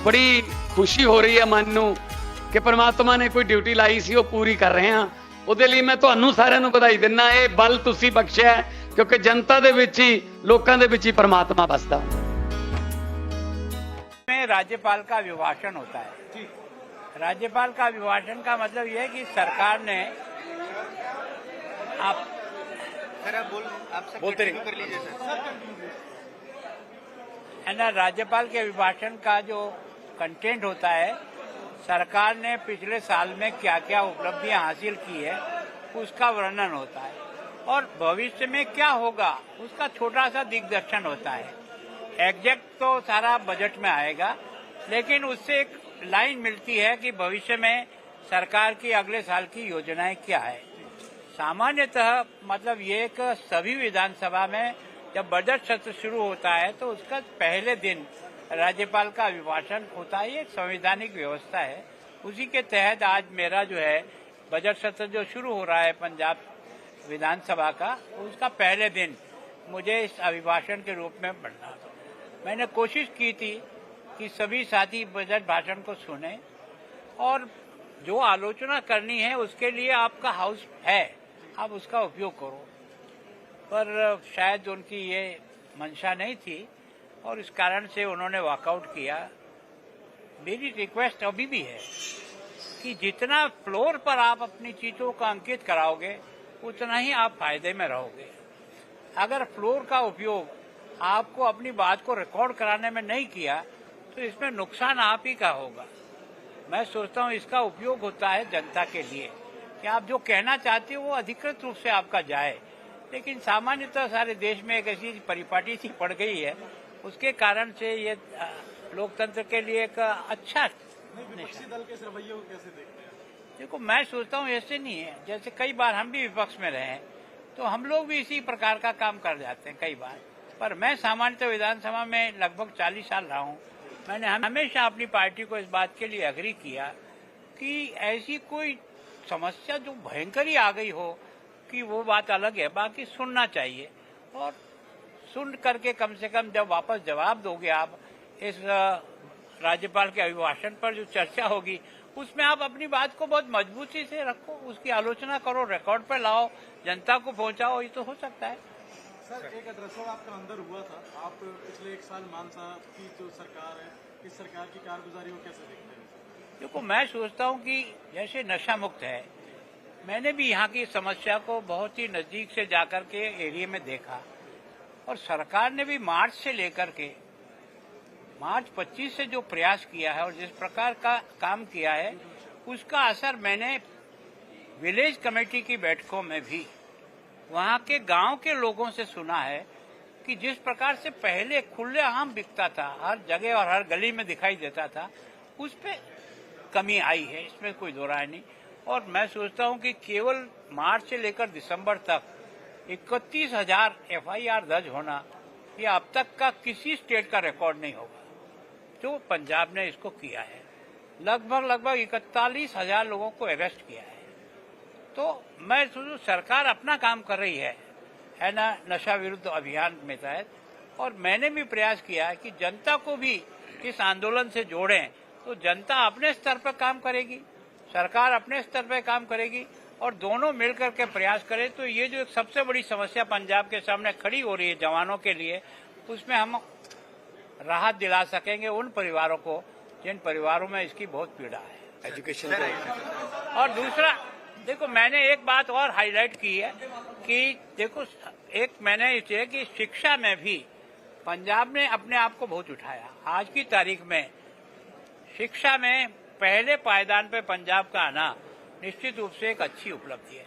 बड़ी खुशी हो रही है मन ਨੂੰ कि परमात्मा ने कोई ड्यूटी लाई सी वो पूरी कर रहे हैं। ਉਹਦੇ ਲਈ मैं ਤੁਹਾਨੂੰ ਸਾਰਿਆਂ ਨੂੰ ਵਧਾਈ ਦਿੰਦਾ। ਇਹ ਬਲ ਤੁਸੀਂ ਬਖਸ਼ਿਆ क्योंकि जनता ਦੇ ਵਿੱਚ ਹੀ ਲੋਕਾਂ ਦੇ ਵਿੱਚ ਹੀ परमात्मा बसता ਹੁੰਦਾ। में राज्यपाल का अभिभाषण होता है। राज्यपाल का अभिभाषण का मतलब यह है कि सरकार ने आप बोलते कर लीजिए सर। है ना, राज्यपाल के अभिभाषण का जो कंटेंट होता है, सरकार ने पिछले साल में क्या क्या उपलब्धियां हासिल की है उसका वर्णन होता है और भविष्य में क्या होगा उसका छोटा सा दिग्दर्शन होता है। एग्जैक्ट तो सारा बजट में आएगा, लेकिन उससे एक लाइन मिलती है कि भविष्य में सरकार की अगले साल की योजनाएं क्या है। सामान्यतः मतलब ये कि सभी विधानसभा में जब बजट सत्र शुरू होता है तो उसका पहले दिन राज्यपाल का अभिभाषण होता है। ये एक संवैधानिक व्यवस्था है। उसी के तहत आज मेरा जो है बजट सत्र जो शुरू हो रहा है पंजाब विधानसभा का, उसका पहले दिन मुझे इस अभिभाषण के रूप में पढ़ना था। मैंने कोशिश की थी कि सभी साथी बजट भाषण को सुने और जो आलोचना करनी है उसके लिए आपका हाउस है, आप उसका उपयोग करो, पर शायद उनकी ये मंशा नहीं थी और इस कारण से उन्होंने वॉकआउट किया। मेरी रिक्वेस्ट अभी भी है कि जितना फ्लोर पर आप अपनी चीजों का अंकित कराओगे उतना ही आप फायदे में रहोगे। अगर फ्लोर का उपयोग आपको अपनी बात को रिकॉर्ड कराने में नहीं किया तो इसमें नुकसान आप ही का होगा। मैं सोचता हूँ इसका उपयोग होता है जनता के लिए कि आप जो कहना चाहते हो वो अधिकृत रूप से आपका जाए, लेकिन सामान्यतः सारे देश में एक ऐसी परिपाटी सी पड़ गई है, उसके कारण से ये लोकतंत्र के लिए एक अच्छा विपक्षी दल के इस रवैये को कैसे देखते हैं? देखो, मैं सोचता हूँ ऐसे नहीं है। जैसे कई बार हम भी विपक्ष में रहे हैं तो हम लोग भी इसी प्रकार का काम कर जाते हैं कई बार, पर मैं सामान्यतः विधानसभा में लगभग 40 साल रहा हूँ। मैंने हमेशा अपनी पार्टी को इस बात के लिए अग्री किया कि ऐसी कोई समस्या जो भयंकर ही आ गई हो कि वो बात अलग है, बाकी सुनना चाहिए और सुन करके कम से कम जब वापस जवाब दोगे आप इस राज्यपाल के अभिभाषण पर जो चर्चा होगी उसमें आप अपनी बात को बहुत मजबूती से रखो, उसकी आलोचना करो, रिकॉर्ड पर लाओ, जनता को पहुंचाओ, ये तो हो सकता है। सर, एक अड्रेसर आपका अंदर हुआ था, आप पिछले एक साल मान साहब की जो सरकार है, इस सरकार की कारगुजारी को कैसे देखते हैं? देखो, मैं सोचता हूँ कि जैसे नशा मुक्त है, मैंने भी यहाँ की समस्या को बहुत ही नजदीक से जाकर के एरिया में देखा और सरकार ने भी मार्च से लेकर के मार्च 25 से जो प्रयास किया है और जिस प्रकार का काम किया है उसका असर मैंने विलेज कमेटी की बैठकों में भी वहाँ के गांव के लोगों से सुना है कि जिस प्रकार से पहले खुलेआम बिकता था, हर जगह और हर गली में दिखाई देता था, उस पे कमी आई है, इसमें कोई दो राय नहीं। और मैं सोचता हूँ कि केवल मार्च से लेकर दिसंबर तक 31,000 FIR दर्ज होना ये अब तक का किसी स्टेट का रिकॉर्ड नहीं होगा जो पंजाब ने इसको किया है। लगभग 41,000 लोगों को अरेस्ट किया है। तो मैं सोचूं सरकार अपना काम कर रही है ना, नशा विरुद्ध अभियान में तहत, और मैंने भी प्रयास किया है कि जनता को भी इस आंदोलन से जोड़ें, तो जनता अपने स्तर पर काम करेगी, सरकार अपने स्तर पर काम करेगी और दोनों मिलकर के प्रयास करें तो ये जो एक सबसे बड़ी समस्या पंजाब के सामने खड़ी हो रही है जवानों के लिए, उसमें हम राहत दिला सकेंगे उन परिवारों को जिन परिवारों में इसकी बहुत पीड़ा है। एजुकेशन और दूसरा, देखो, मैंने एक बात और हाईलाइट की है कि देखो, एक मैंने इसे कि शिक्षा में भी पंजाब ने अपने आप को बहुत उठाया। आज की तारीख में शिक्षा में पहले पायदान पे पंजाब का आना निश्चित रूप से एक अच्छी उपलब्धि है।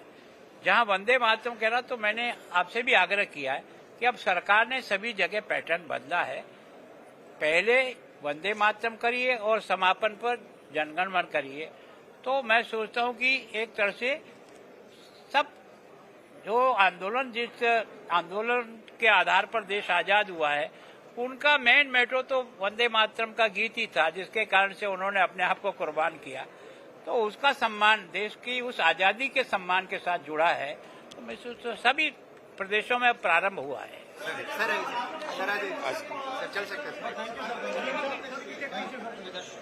जहां वंदे मातरम कह रहा, तो मैंने आपसे भी आग्रह किया है कि अब सरकार ने सभी जगह पैटर्न बदला है। पहले वंदे मातरम करिए और समापन पर जनगण मन करिए। तो मैं सोचता हूं कि एक तरह से सब जो आंदोलन, जिस आंदोलन के आधार पर देश आजाद हुआ है, उनका मेन मेट्रो तो वंदे मातरम का गीत ही था, जिसके कारण से उन्होंने अपने आप को कुर्बान किया। तो उसका सम्मान देश की उस आजादी के सम्मान के साथ जुड़ा है। तो मैं सोचता हूं सभी प्रदेशों में प्रारंभ हुआ है। सर चल सकते हैं।